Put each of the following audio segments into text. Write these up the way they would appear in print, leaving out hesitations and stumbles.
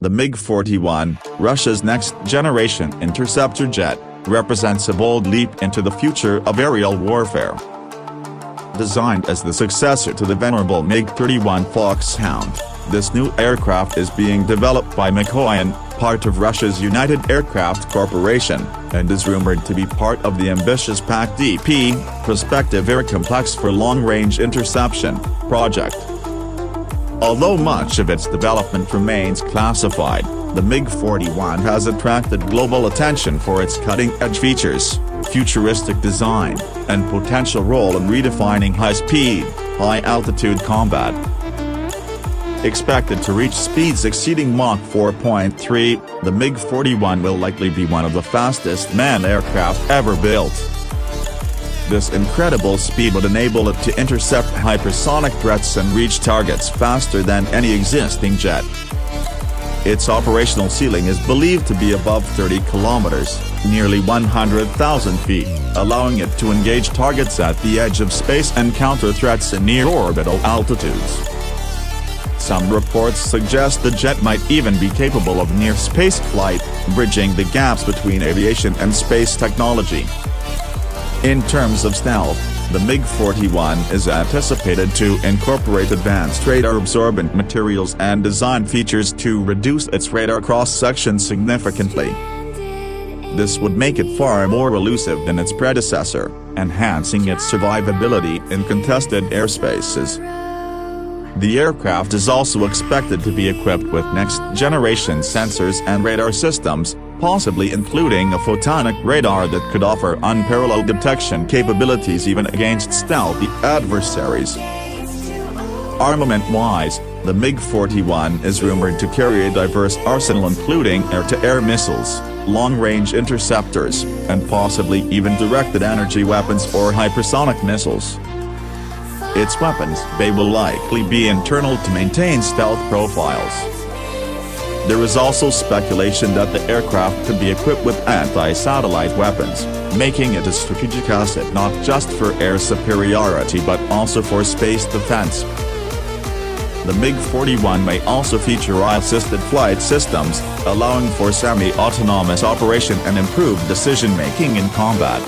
The MiG-41, Russia's next-generation interceptor jet, represents a bold leap into the future of aerial warfare. Designed as the successor to the venerable MiG-31 Foxhound, this new aircraft is being developed by MiG-41, part of Russia's United Aircraft Corporation, and is rumored to be part of the ambitious PAK DP, Prospective Air Complex for Long-Range Interception, project. Although much of its development remains classified, the MiG-41 has attracted global attention for its cutting-edge features, futuristic design, and potential role in redefining high-speed, high-altitude combat. Expected to reach speeds exceeding Mach 4.3, the MiG-41 will likely be one of the fastest manned aircraft ever built. This incredible speed would enable it to intercept hypersonic threats and reach targets faster than any existing jet. Its operational ceiling is believed to be above 30 kilometers, nearly 100,000 feet, allowing it to engage targets at the edge of space and counter threats in near-orbital altitudes. Some reports suggest the jet might even be capable of near-space flight, bridging the gaps between aviation and space technology. In terms of stealth, the MiG-41 is anticipated to incorporate advanced radar-absorbent materials and design features to reduce its radar cross-section significantly. This would make it far more elusive than its predecessor, enhancing its survivability in contested airspaces. The aircraft is also expected to be equipped with next-generation sensors and radar systems, possibly including a photonic radar that could offer unparalleled detection capabilities even against stealthy adversaries. Armament-wise, the MiG-41 is rumored to carry a diverse arsenal including air-to-air missiles, long-range interceptors, and possibly even directed energy weapons or hypersonic missiles. Its weapons bay will likely be internal to maintain stealth profiles. There is also speculation that the aircraft could be equipped with anti-satellite weapons, making it a strategic asset not just for air superiority but also for space defense. The MiG-41 may also feature AI-assisted flight systems, allowing for semi-autonomous operation and improved decision-making in combat.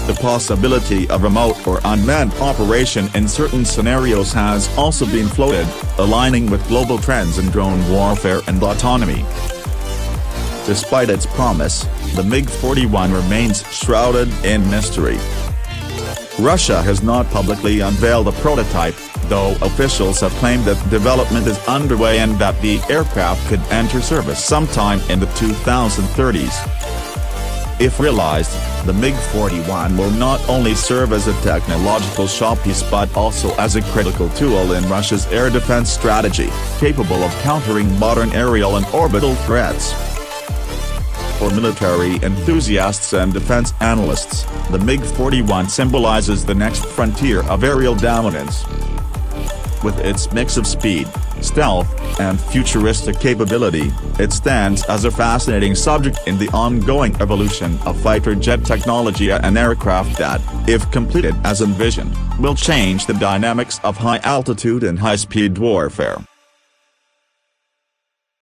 The possibility of remote or unmanned operation in certain scenarios has also been floated, aligning with global trends in drone warfare and autonomy. Despite its promise, the MiG-41 remains shrouded in mystery. Russia has not publicly unveiled a prototype, though officials have claimed that development is underway and that the aircraft could enter service sometime in the 2030s. If realized, the MiG-41 will not only serve as a technological showpiece but also as a critical tool in Russia's air defense strategy, capable of countering modern aerial and orbital threats. For military enthusiasts and defense analysts, the MiG-41 symbolizes the next frontier of aerial dominance. With its mix of speed, stealth, and futuristic capability, it stands as a fascinating subject in the ongoing evolution of fighter jet technology, an aircraft that, if completed as envisioned, will change the dynamics of high-altitude and high-speed warfare.